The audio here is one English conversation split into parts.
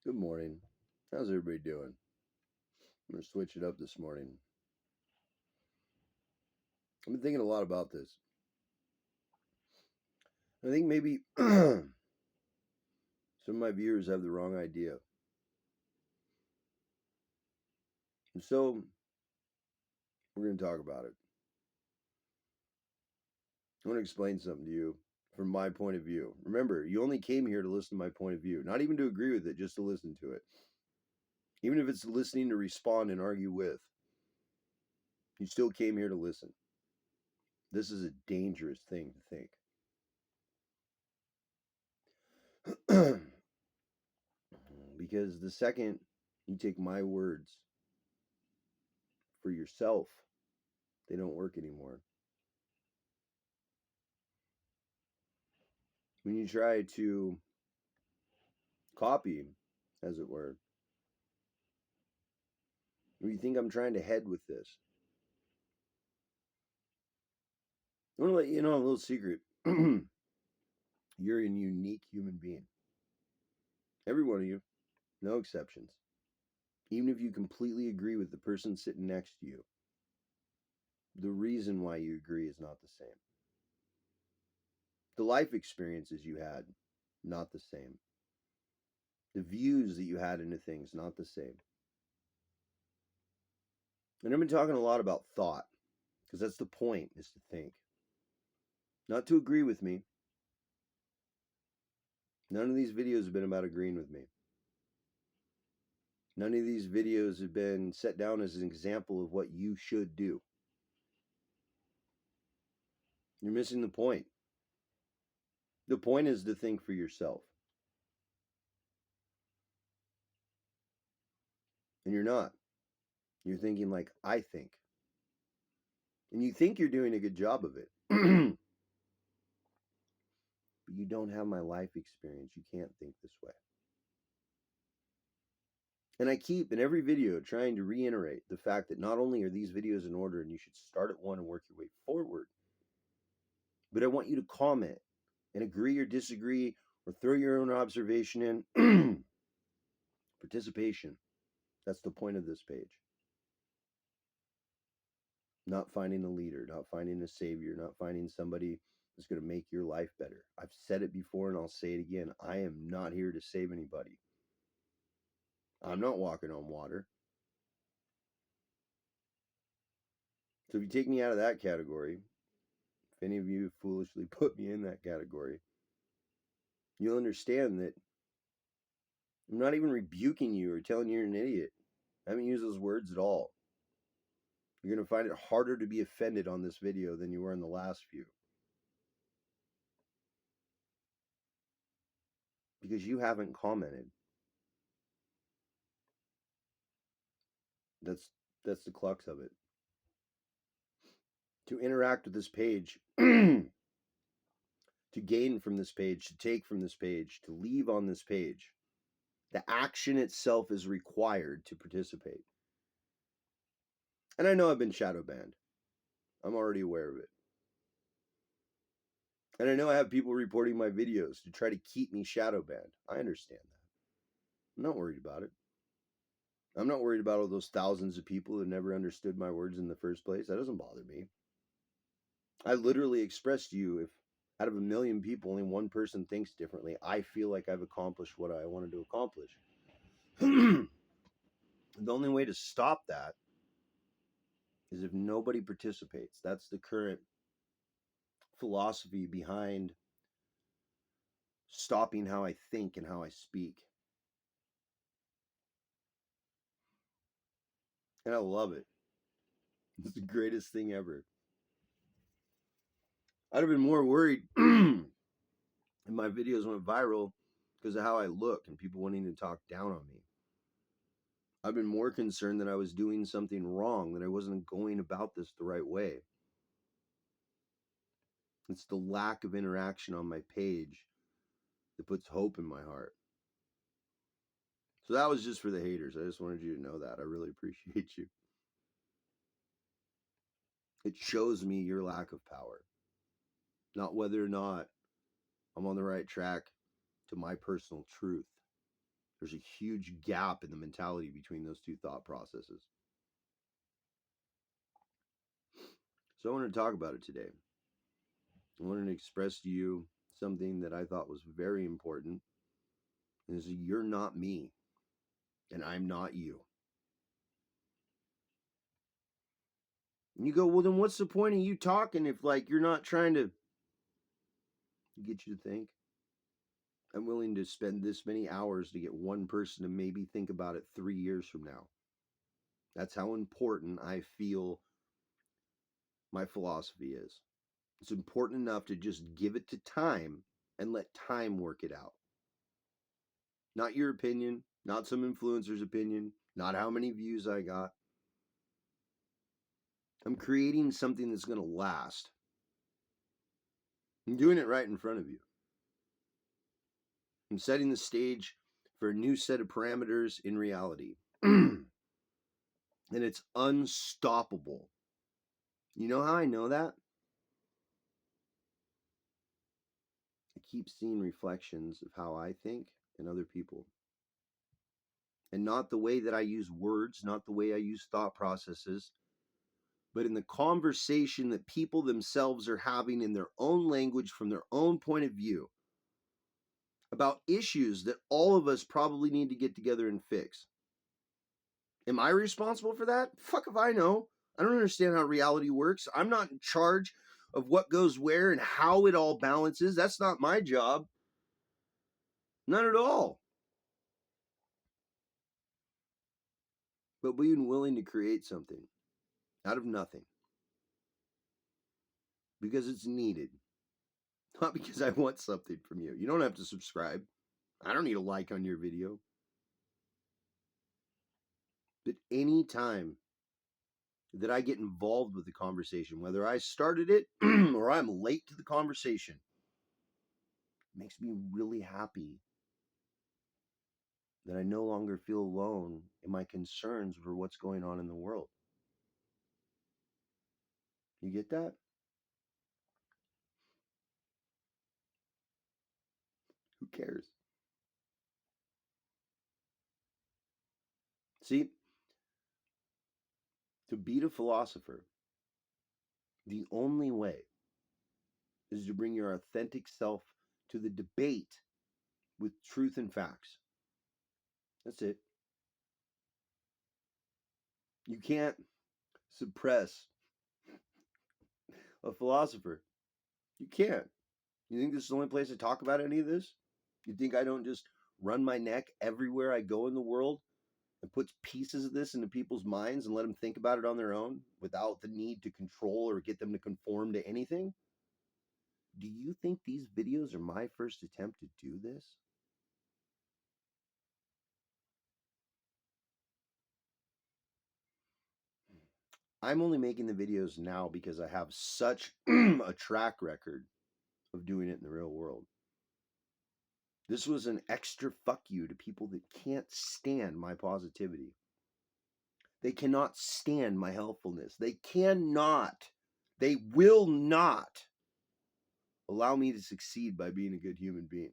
Good morning. How's everybody doing? I'm going to switch it up this morning. I've been thinking a lot about this. I think maybe some of my viewers have the wrong idea. And so we're going to talk about it. I want to explain something to you from my point of view. Remember, you only came here to listen to my point of view, not even to agree with it, just to listen to it. Even if it's listening to respond and argue with, you still came here to listen. This is a dangerous thing to think. Because the second you take my words for yourself, they don't work anymore. When you try to copy, as it were, or you think I'm trying to head with this, I want to let you know a little secret. You're a unique human being. Every one of you, no exceptions. Even if you completely agree with the person sitting next to you, the reason why you agree is not the same. The life experiences you had, not the same. The views that you had into things, not the same. And I've been talking a lot about thought, because that's the point, is to think. Not to agree with me. None of these videos have been about agreeing with me. None of these videos have been set down as an example of what you should do. You're missing the point. The point is to think for yourself. And you're not. You're thinking like I think. And you think you're doing a good job of it. But you don't have my life experience. You can't think this way. And I keep in every video trying to reiterate the fact that not only are these videos in order and you should start at one and work your way forward, but I want you to comment and agree or disagree or throw your own observation in. Participation. That's the point of this page. Not finding a leader, not finding a savior, not finding somebody that's going to make your life better. I've said it before and I'll say it again. I am not here to save anybody. I'm not walking on water. So if you take me out of that category, if any of you foolishly put me in that category, you'll understand that I'm not even rebuking you or telling you you're an idiot. I haven't used those words at all. You're going to find it harder to be offended on this video than you were in the last few. Because you haven't commented. That's the crux of it. To interact with this page, to gain from this page, to take from this page, to leave on this page, the action itself is required to participate. And I know I've been shadow banned. I'm already aware of it. And I know I have people reporting my videos to try to keep me shadow banned. I understand that. I'm not worried about it. I'm not worried about all those thousands of people that never understood my words in the first place. That doesn't bother me. I literally expressed to you, if out of a million people only one person thinks differently, I feel like I've accomplished what I wanted to accomplish. The only way to stop that is if nobody participates. That's the current philosophy behind stopping how I think and how I speak. And I love it. It's the greatest thing ever. I'd have been more worried if my videos went viral because of how I look and people wanting to talk down on me. I've been more concerned that I was doing something wrong, that I wasn't going about this the right way. It's the lack of interaction on my page that puts hope in my heart. So that was just for the haters. I just wanted you to know that. I really appreciate you. It shows me your lack of power, not whether or not I'm on the right track to my personal truth. There's a huge gap in the mentality between those two thought processes. So I wanted to talk about it today. I wanted to express to you something that I thought was very important. Is you're not me, and I'm not you. And you go, well, then what's the point of you talking if, like, you're not trying to get you to think? I'm willing to spend this many hours to get one person to maybe think about it 3 years from now. That's how important I feel my philosophy is. It's important enough to just give it to time and let time work it out. Not your opinion, not some influencer's opinion, not how many views I got. I'm creating something that's going to last. I'm doing it right in front of you. I'm setting the stage for a new set of parameters in reality. And it's unstoppable. You know how I know that? I keep seeing reflections of how I think in other people. And not the way that I use words, not the way I use thought processes, but in the conversation that people themselves are having in their own language from their own point of view about issues that all of us probably need to get together and fix. Am I responsible for that? Fuck if I know. I don't understand how reality works. I'm not in charge of what goes where and how it all balances. That's not my job. None at all. But being willing to create something out of nothing because it's needed, not because I want something from you. You don't have to subscribe. I don't need a like on your video. But any time that I get involved with the conversation, whether I started it or I'm late to the conversation, it makes me really happy that I no longer feel alone in my concerns for what's going on in the world. You get that? Who cares? See, to beat a philosopher, the only way is to bring your authentic self to the debate with truth and facts. That's it. You can't suppress a philosopher. You can't. You think this is the only place to talk about any of this? You think I don't just run my neck everywhere I go in the world and put pieces of this into people's minds and let them think about it on their own without the need to control or get them to conform to anything? Do you think these videos are my first attempt to do this? I'm only making the videos now because I have such a track record of doing it in the real world. This was an extra fuck you to people that can't stand my positivity. They cannot stand my helpfulness. They cannot, they will not allow me to succeed by being a good human being.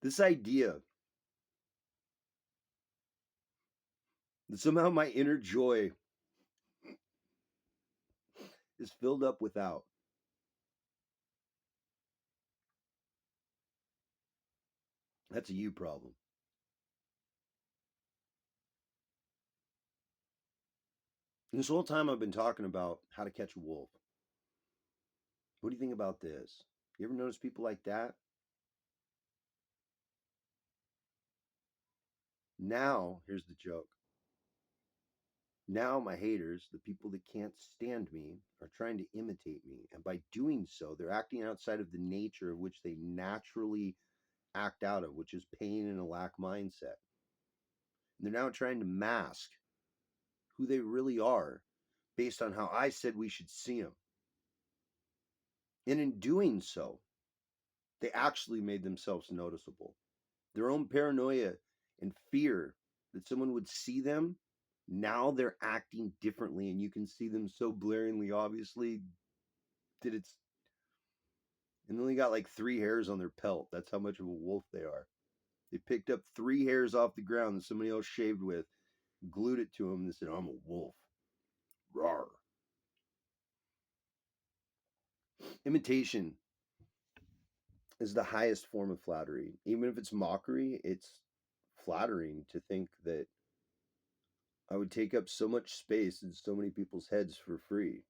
This idea that somehow my inner joy is filled up without. That's a you problem. And this whole time I've been talking about how to catch a wolf. What do you think about this? You ever notice people like that? Now, here's the joke. Now, my haters, the people that can't stand me, are trying to imitate me. And by doing so, they're acting outside of the nature of which they naturally act out of, which is pain and a lack mindset. And they're now trying to mask who they really are based on how I said we should see them. And in doing so, they actually made themselves noticeable. Their own paranoia and fear that someone would see them Now they're acting differently, and you can see them so blaringly, obviously, that it's. And they only got like 3 hairs on their pelt. That's how much of a wolf they are. They picked up 3 hairs off the ground that somebody else shaved with, glued it to them, and said, I'm a wolf. Rawr. Imitation is the highest form of flattery. Even if it's mockery, it's flattering to think that I would take up so much space in so many people's heads for free.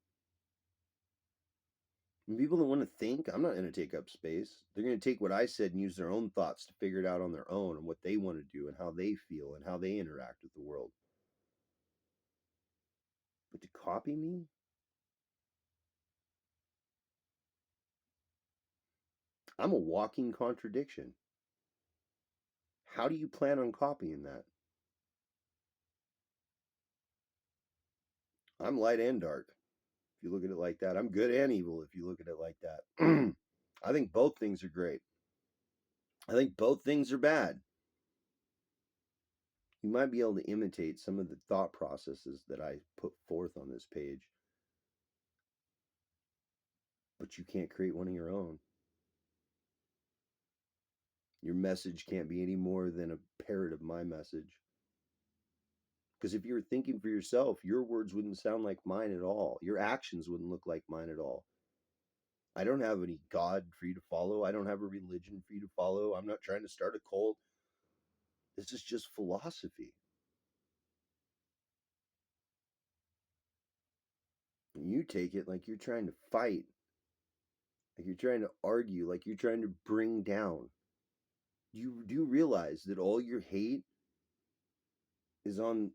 And people that want to think, I'm not going to take up space. They're going to take what I said and use their own thoughts to figure it out on their own and what they want to do and how they feel and how they interact with the world. But to copy me? I'm a walking contradiction. How do you plan on copying that? I'm light and dark, if you look at it like that. I'm good and evil, if you look at it like that. I think both things are great. I think both things are bad. You might be able to imitate some of the thought processes that I put forth on this page, but you can't create one of your own. Your message can't be any more than a parrot of my message. Because if you were thinking for yourself, your words wouldn't sound like mine at all. Your actions wouldn't look like mine at all. I don't have any God for you to follow. I don't have a religion for you to follow. I'm not trying to start a cult. This is just philosophy. And you take it like you're trying to fight, like you're trying to argue, like you're trying to bring down. You do realize that all your hate is on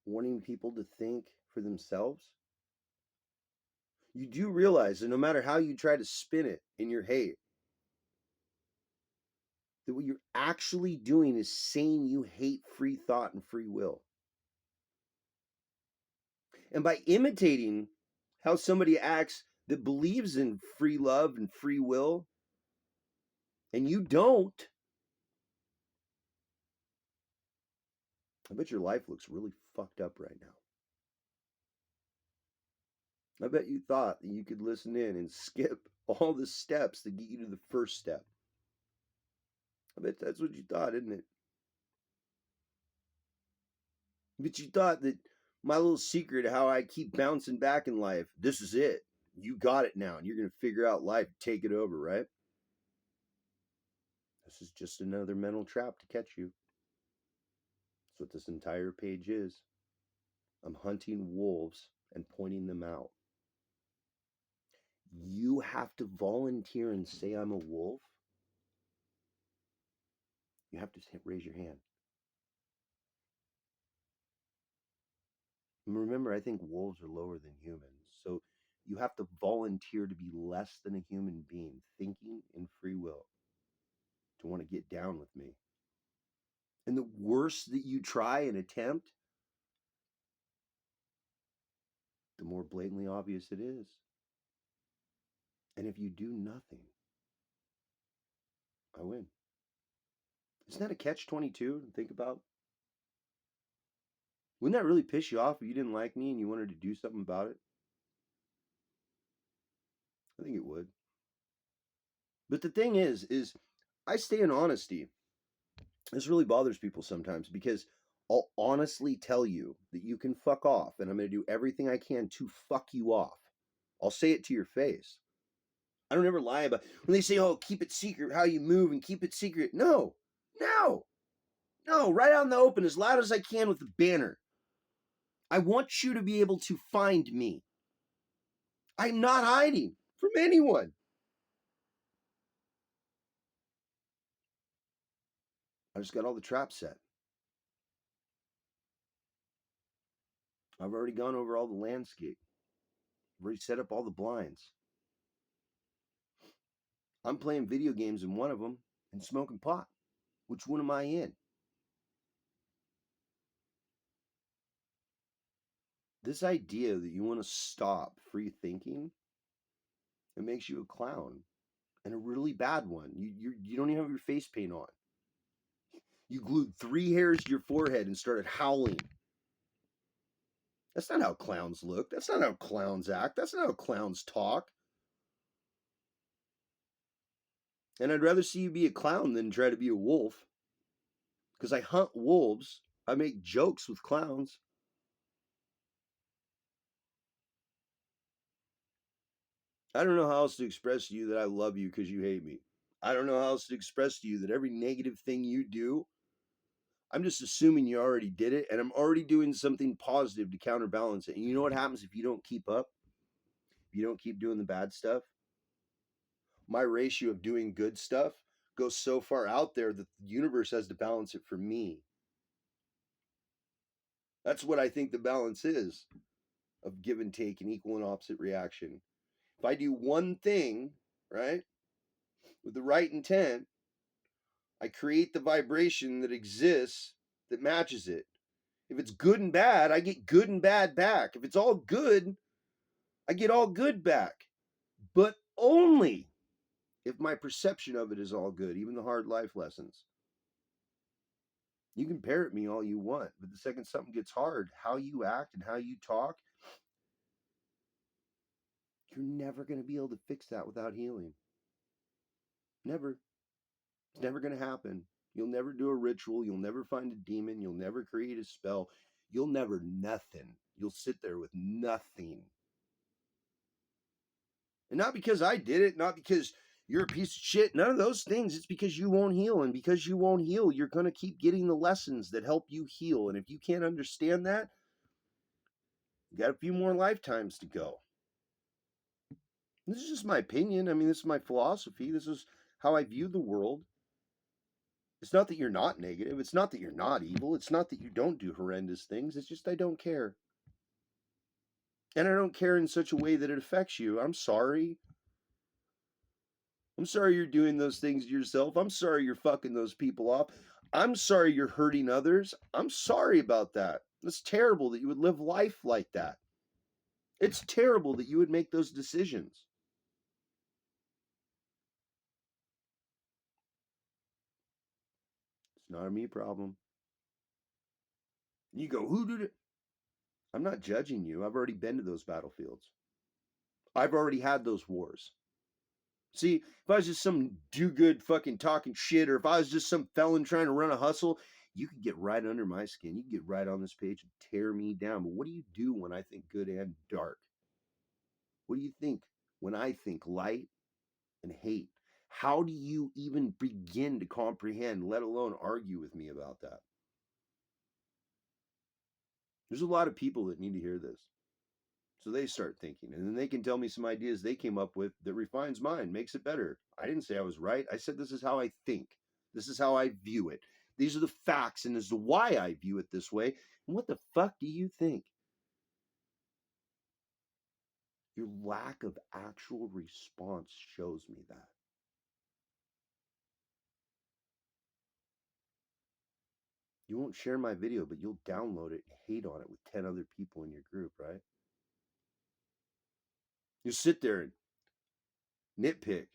wanting people to think for themselves? You do realize that no matter how you try to spin it in your hate, that what you're actually doing is saying you hate free thought and free will. And by imitating how somebody acts that believes in free love and free will, and you don't, I bet your life looks really fucked up right now. I bet you thought that you could listen in and skip all the steps that get you to the first step. I bet that's what you thought, isn't it? But you thought that my little secret of how I keep bouncing back in life, this is it. You got it now, and you're going to figure out life, take it over, right? This is just another mental trap to catch you. That's what this entire page is. I'm hunting wolves and pointing them out. You have to volunteer and say I'm a wolf. You have to raise your hand. And remember, I think wolves are lower than humans. So you have to volunteer to be less than a human being, thinking in free will, to want to get down with me. And the worse that you try and attempt, the more blatantly obvious it is. And if you do nothing, I win. Isn't that a catch-22 to think about? Wouldn't that really piss you off if you didn't like me and you wanted to do something about it? I think it would. But the thing is I stay in honesty. This really bothers people sometimes because I'll honestly tell you that you can fuck off and I'm going to do everything I can to fuck you off. I'll say it to your face. I don't ever lie about when they say, oh, keep it secret how you move and keep it secret. No, right out in the open as loud as I can with the banner. I want you to be able to find me. I'm not hiding from anyone. I just got all the traps set. I've already gone over all the landscape. I've already set up all the blinds. I'm playing video games in one of them and smoking pot. Which one am I in? This idea that you want to stop free thinking, it makes you a clown, and a really bad one. You don't even have your face paint on. You glued 3 hairs to your forehead and started howling. That's not how clowns look. That's not how clowns act. That's not how clowns talk. And I'd rather see you be a clown than try to be a wolf. Because I hunt wolves. I make jokes with clowns. I don't know how else to express to you that I love you because you hate me. I don't know how else to express to you that every negative thing you do, I'm just assuming you already did it, and I'm already doing something positive to counterbalance it. And you know what happens if you don't keep up? If you don't keep doing the bad stuff? My ratio of doing good stuff goes so far out there that the universe has to balance it for me. That's what I think the balance is of give and take and equal and opposite reaction. If I do one thing, right, with the right intent, I create the vibration that exists that matches it. If it's good and bad, I get good and bad back. If it's all good, I get all good back. But only if my perception of it is all good, even the hard life lessons. You can parrot me all you want, but the second something gets hard, how you act and how you talk, you're never going to be able to fix that without healing. Never. It's never going to happen. You'll never do a ritual. You'll never find a demon. You'll never create a spell. You'll never nothing. You'll sit there with nothing. And not because I did it, not because you're a piece of shit, none of those things. It's because you won't heal. And because you won't heal, you're going to keep getting the lessons that help you heal. And if you can't understand that, you got a few more lifetimes to go. This is just my opinion. I mean, this is my philosophy. This is how I view the world. It's not that you're not negative. It's not that you're not evil. It's not that you don't do horrendous things. It's just I don't care. And I don't care in such a way that it affects you. I'm sorry. I'm sorry you're doing those things to yourself. I'm sorry you're fucking those people off. I'm sorry you're hurting others. I'm sorry about that. It's terrible that you would live life like that. It's terrible that you would make those decisions. It's not a me problem. You go, who did it? I'm not judging you. I've already been to those battlefields. I've already had those wars. See, if I was just some do good fucking talking shit, or if I was just some felon trying to run a hustle, you could get right under my skin. You could get right on this page and tear me down. But what do you do when I think good and dark? What do you think when I think light and hate? How do you even begin to comprehend, let alone argue with me about that? There's a lot of people that need to hear this. So they start thinking, and then they can tell me some ideas they came up with that refines mine, makes it better. I didn't say I was right. I said this is how I think. This is how I view it. These are the facts, and this is why I view it this way. And what the fuck do you think? Your lack of actual response shows me that. You won't share my video, but you'll download it and hate on it with 10 other people in your group, right? You sit there and nitpick.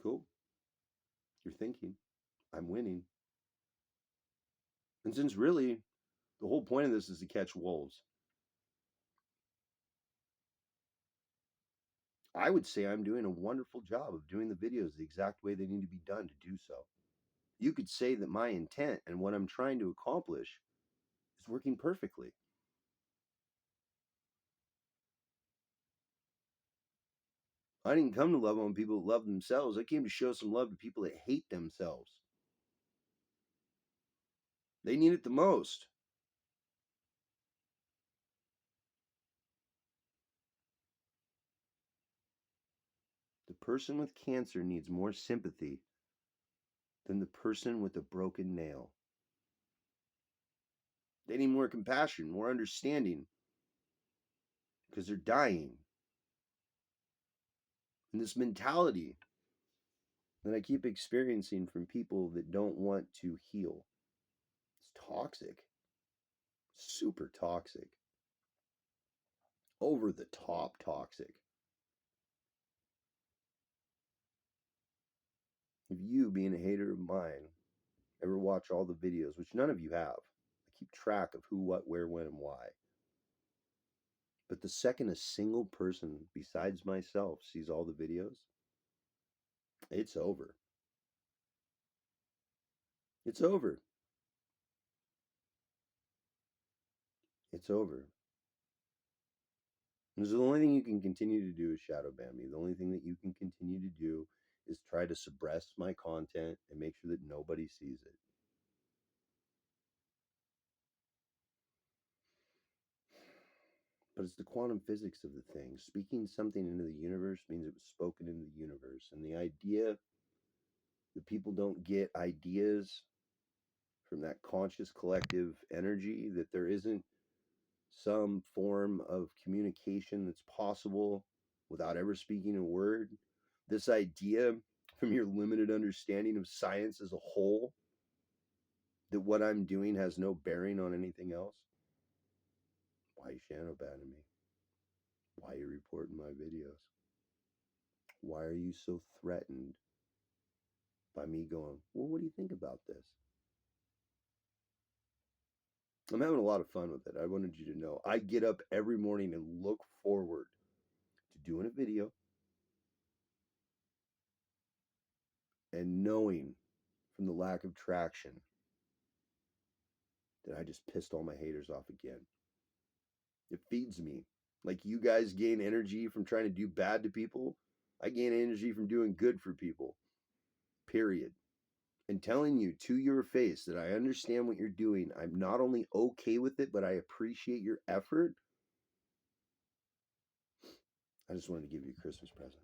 Cool. You're thinking, I'm winning. And since really the whole point of this is to catch wolves, I would say I'm doing a wonderful job of doing the videos the exact way they need to be done to do so. You could say that my intent and what I'm trying to accomplish is working perfectly. I didn't come to love on people that love themselves. I came to show some love to people that hate themselves. They need it the most. The person with cancer needs more sympathy than the person with a broken nail. They need more compassion, more understanding, because they're dying. And this mentality that I keep experiencing from people that don't want to heal, it's toxic. Super toxic. Over the top toxic. Of you being a hater of mine ever watch all the videos, which none of you have. I keep track of who, what, where, when, and why. But the second a single person besides myself sees all the videos, it's over. It's over. It's over. And so the only thing you can continue to do is shadow ban me. The only thing that you can continue to do is try to suppress my content and make sure that nobody sees it. But it's the quantum physics of the thing. Speaking something into the universe means it was spoken into the universe. And the idea that people don't get ideas from that conscious collective energy, that there isn't some form of communication that's possible without ever speaking a word. This idea from your limited understanding of science as a whole, that what I'm doing has no bearing on anything else. Why are you shadow banning me? Why are you reporting my videos? Why are you so threatened by me going, well, what do you think about this? I'm having a lot of fun with it. I wanted you to know. I get up every morning and look forward to doing a video and knowing from the lack of traction that I just pissed all my haters off again. It feeds me. Like you guys gain energy from trying to do bad to people, I gain energy from doing good for people. Period. And telling you to your face that I understand what you're doing. I'm not only okay with it, but I appreciate your effort. I just wanted to give you a Christmas present.